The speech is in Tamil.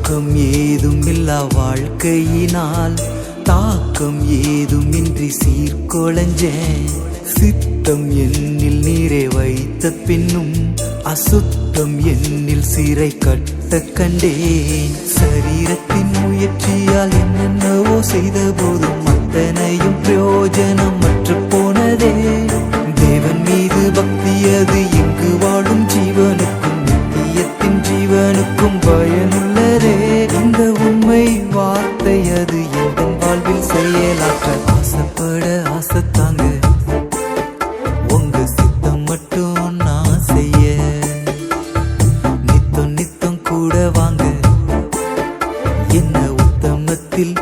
தாக்கம் ஏதுமில்லா வாழ்க்கையினால் தாக்கம் ஏதுமின்றி சீர்குலைஞ்சேன். சித்தம் என்னில் நீரை வைத்த பின்னும் அசுத்தம் என்னில் சிறை கட்ட கண்டேன். சரீரத்தின் முயற்சியால் என்னென்னவோ செய்த போதும் அத்தனையும் பிரயோஜனமற்று போனதே. தேவன் மீது பக்தி அது இங்கு வாழும் ஜீவனுக்கும் நித்தியத்தின் ஜீவனுக்கும் பயனுள்ளதே. இந்த உண்மை வார்த்தை அது எந்த வாழ்வில் செயலாற்ற ஆசைப்பட ஆசைத்தாங்க. உங்க சித்தம் மட்டும் நான் செய்ய நித்தம் நித்தம் கூட வாங்க. என்ன உத்தமத்தில்